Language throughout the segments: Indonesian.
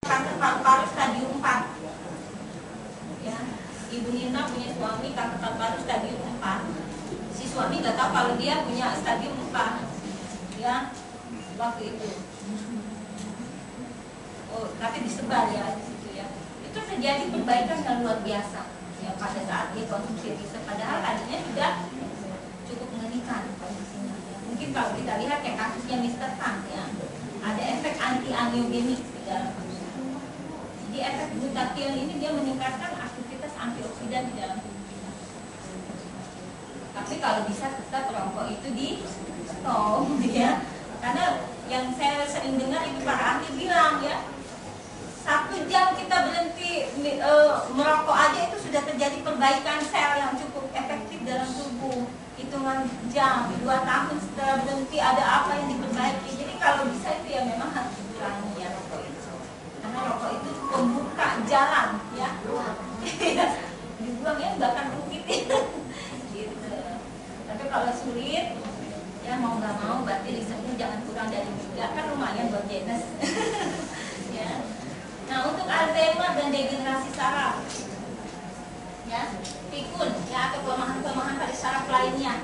kanker paru-paru stadium 4. Ya, Ibu Nina punya suami kanker paru-paru stadium 4. Si suami nggak tahu kalau dia punya stadium 4. Ya, waktu itu. Oh, tapi disebar ya di situ ya. Itu terjadi perbaikan yang luar biasa. Ya, pada saat dia konsumsi riset, padahal tadinya juga cukup mengerikan kondisinya. Ya. Mungkin kalau kita lihat kayak kasusnya Mr. Tan ya, ada efek anti angiogenik di dalam tubuh. Jadi efek glutathione ini dia meningkatkan aktivitas antioksidan di dalam tubuh kita. Tapi kalau bisa tetap rokok itu di stop ya. Karena yang saya sering dengar itu para ahli bilang ya, 1 jam kita berhenti merokok aja itu sudah terjadi perbaikan sel yang cukup efektif dalam tubuh. Hitungan jam, 2 tahun setelah berhenti ada apa yang diperbaiki. Jadi kalau bisa itu ya memang harus dikurangi ya rokok itu. Karena rokok itu pembuka jalan ya. Dibuang ya bahkan bukit gitu. Tapi kalau sulit ya mau nggak mau berarti risetnya jangan kurang dari 3, kan lumayan buat jenis. Ya. Nah, untuk Alzheimer dan degenerasi saraf ya, pikun ya, atau kelemahan pada saraf lainnya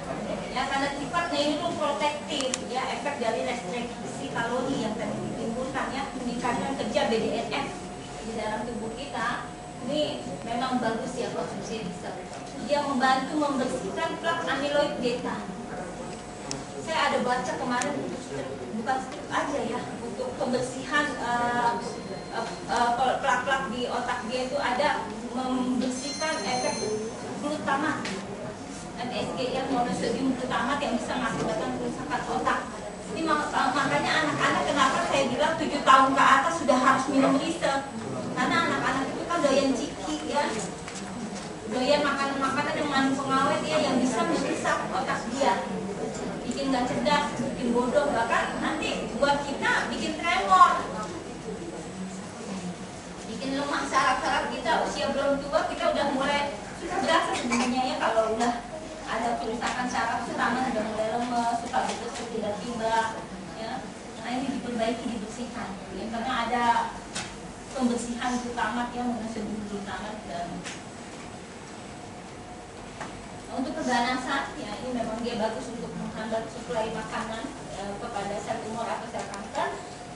ya, karena sifat neuroprotektif ya, efek dari restriksi kalori yang tadi ditimbulkan ya, meningkatkan kerja BDNF di dalam tubuh kita. Ini memang bagus ya konsumsi riset. Dia membantu membersihkan plak amiloid beta. Saya ada baca kemarin, bukan strip aja ya, untuk pembersihan plak-plak di otak dia itu ada membersihkan efek glutamat, MSG yang monosodium glutamat yang bisa mengakibatkan kerusakan otak. Ini makanya anak-anak kenapa saya bilang 7 tahun ke atas sudah harus minum riset, karena anak-anak itu kan doyan ciki ya, doyan makanan-makanan yang mengandung pengawet ya, yang bisa merusak otak dia, bikin nggak cerdas, bikin bodoh, bahkan nanti buat kita bikin tremor, bikin lemah saraf-saraf kita. Usia belum tua kita udah mulai sudah berasa sebenarnya ya, kalau udah ada kerusakan saraf terutama sudah mulai lemes, suka betul tidak tiba ya. Nah ini diperbaiki, dibersihkan ya, karena ada pembersihan glutamat yang mengandung glutamat. Dan untuk keganasan ya, ini memang dia bagus untuk menghambat suplai makanan kepada sel tumor atau sel kanker,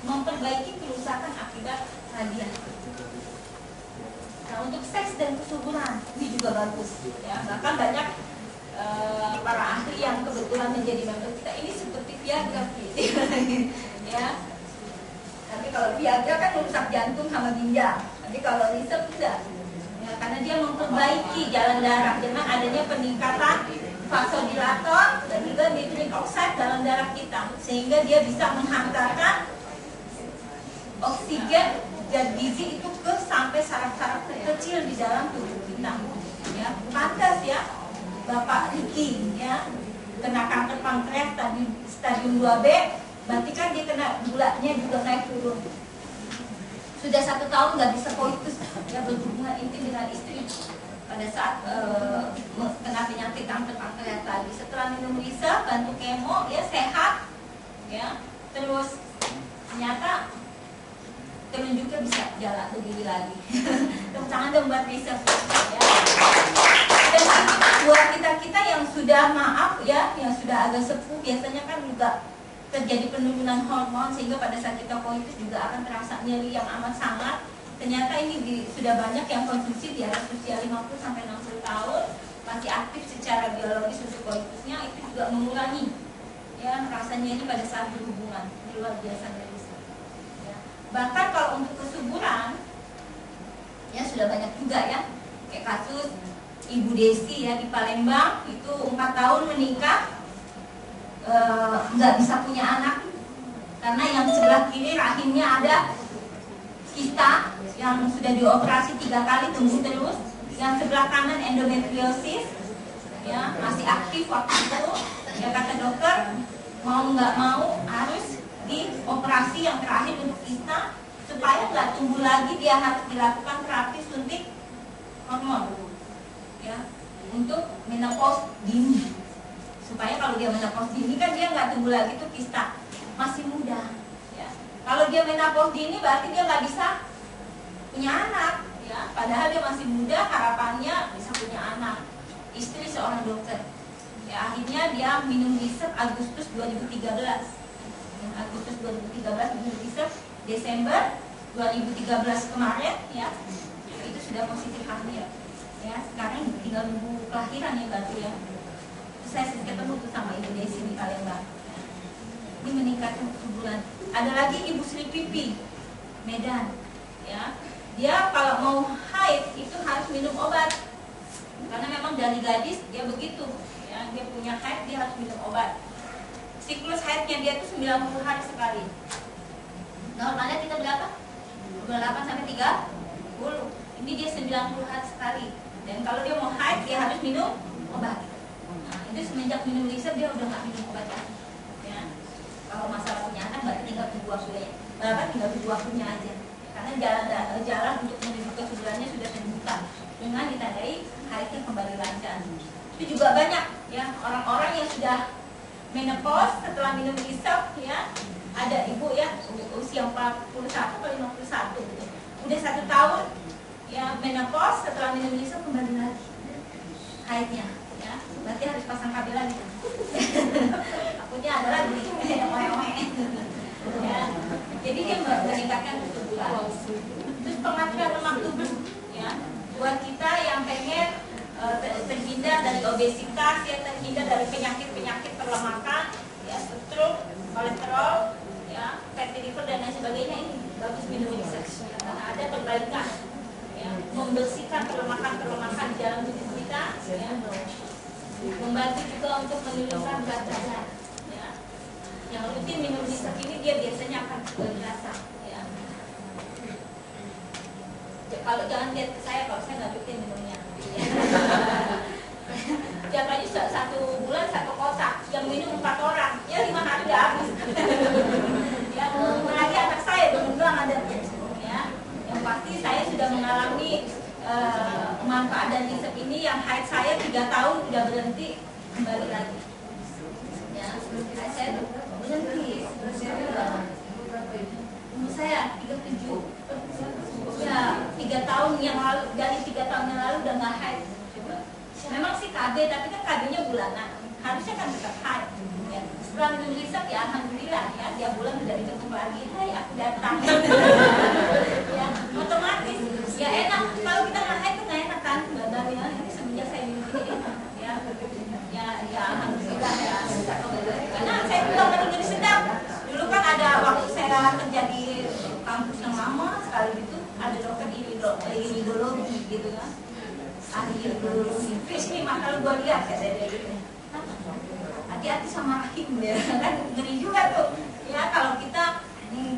memperbaiki kerusakan akibat radiasi. Nah, untuk seks dan kesuburan ini juga bagus ya, bahkan banyak para ahli yang kebetulan menjadi member kita ini seperti Viagra ya. Tapi kalau Viagra kan merusak jantung sama ginjal, tapi kalau riset tidak ya, karena dia memperbaiki jalan darah dengan adanya peningkatan vasodilator dan juga nitric oxide dalam darah kita, sehingga dia bisa menghantarkan oksigen dan gizi itu ke sampai saraf-saraf kecil di dalam tubuh kita ya. Pantas ya Bapak Riki ya kena kanker pankreas tadi stadium 2B, berarti kan dia kena gulanya juga naik turun. Sudah 1 tahun nggak bisa koitus ya, berhubungan intim dengan istri pada saat kena penyakit kanker pankreas tadi. Setelah minum riset, bantu kemo ya, sehat ya, terus ternyata telunjuknya bisa jalan berdiri lagi. Tepuk tangan dong buat riset ya. Dan buat kita yang sudah maaf ya, yang sudah agak sepuh, biasanya kan juga terjadi penurunan hormon, sehingga pada saat kita koitus juga akan terasa nyeri yang amat sangat. Ternyata ini sudah banyak yang konsumsi di atas usia 50 sampai 60 tahun masih aktif secara biologis untuk koitusnya, itu juga mengurangi ya rasa nyeri pada saat berhubungan. Ini luar biasa dari ya. Bahkan kalau untuk kesuburan ya sudah banyak juga ya, kayak kasus Ibu Desi ya di Palembang, itu 4 tahun menikah nggak bisa punya anak karena yang sebelah kiri rahimnya ada kista yang sudah dioperasi 3 kali tumbuh terus, yang sebelah kanan endometriosis ya masih aktif waktu itu ya, kata dokter mau nggak mau harus dioperasi yang terakhir untuk kista supaya nggak tumbuh lagi, dia harus dilakukan terapi suntik hormon ya untuk menopause dini, supaya kalau dia menopause dini kan dia nggak tumbuh lagi tuh kista, masih muda ya. Kalau dia menopause dini berarti dia nggak bisa punya anak, ya. Padahal dia masih muda, harapannya bisa punya anak. Istri seorang dokter. Ya, akhirnya dia minum resep Agustus 2013. Agustus 2013 minum resep, Desember 2013 kemarin, ya, itu sudah positif hamil. Ya, sekarang tinggal nunggu kelahiran ya Batu ya. Saya ketemu tuh sama Ibu Desi di Palembang. Ini meningkatkan kesuburan. Ada lagi Ibu Sri Pipi, Medan, ya. Dia kalau mau haid itu harus minum obat. Karena memang dari gadis dia begitu, ya. Dia punya haid, dia harus minum obat. Siklus haidnya dia itu 90 hari sekali. Normalnya kita berapa? 28 sampai 30. Ini dia 90 hari sekali. Dan kalau dia mau haid dia harus minum obat. Nah, itu semenjak minum resep dia udah nggak minum obat lagi. Ya. Kalau masalah punya anak berarti tinggal tunggu waktunya. Tinggal tunggu waktunya aja. Karena jalan untuk menuju kesuburannya sudah terbuka dengan ditandai haidnya kembali lancar. Itu juga banyak ya orang-orang yang sudah menopause setelah minum resep, ya. Ada ibu ya usia 41 atau 51 gitu. Udah 1 tahun ya menopause, setelah minum resep kembali lagi haidnya, ya. Berarti harus pasang KB lagi. Takutnya ada lagi ya. Jadi dia meningkatkan kesuburan. Terus pengaturan lemak tubuh, ya. Buat kita yang pengen terhindar dari obesitas, ya, terhindar dari penyakit-penyakit perlemakan, ya, stroke, kolesterol, ya, fatty liver dan lain sebagainya, ini bagus minum resep. Karena ada perbaikan, ya, membersihkan perlemakan di dalam tubuh kita, ya, membantu juga untuk menurunkan berat badan, ya. Yang rutin minum resep ini dia biasanya akan berasa, ya. Kalau jangan lihat ke saya, kalau saya nggak rutin minumnya. Tiap hari 1 bulan 1 kotak, yang minum 4 orang, ya 5 hari udah habis. Ya, apalagi anak saya belum ada. Ya, yang pasti saya sudah mengalami manfaat dari resep ini. Yang haid saya 3 tahun udah berhenti, kembali lagi. Ya, haid saya berhenti. Umur saya 37. Ya, 3 tahun yang lalu, dari 3 tahun yang lalu udah nggak haid. Memang sih KB, tapi kan KB-nya bulanan. Harusnya kan tetap haid. Ya. Setelah minum resep ya alhamdulillah ya, tiap bulan udah ditutup lagi. Hai, aku datang. Ya, otomatis. Ya enak. Kalau kita nggak haid tuh nggak enak kan badannya. Ini semenjak saya minum ini, ya alhamdulillah ya. Karena saya pulang dari sedap. Dulu kan ada waktu saya kerja di kampus yang lama sekali gitu. Ada dokter iridologi gitu kan, ahli iridologi. Ini makanya gue lihat kayak gitu. Hati-hati sama rahim ya, kan ngeri juga tuh. Ya kalau kita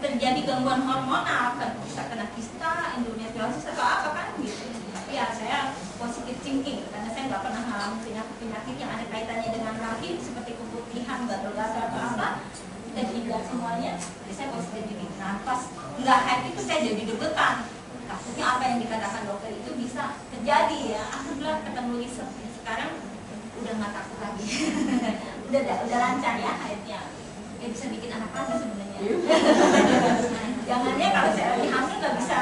terjadi gangguan hormonal, kan bisa kena kista, endometriosis atau apa kan gitu. Ya saya positif thinking karena saya nggak pernah mengalami penyakit yang ada kaitannya dengan rahim seperti keputihan, gatal-gatal atau apa. Dan hindar semuanya, jadi saya positif thinking. Nah pas nggak haid itu saya jadi deg-degan. Takutnya apa yang dikatakan dokter itu bisa terjadi ya. Alhamdulillah ketemu resep. Sekarang udah nggak takut lagi. udah lancar ya haidnya. Ya bisa bikin anak lagi sebenarnya. Jangannya kalau saya lagi hamil nggak bisa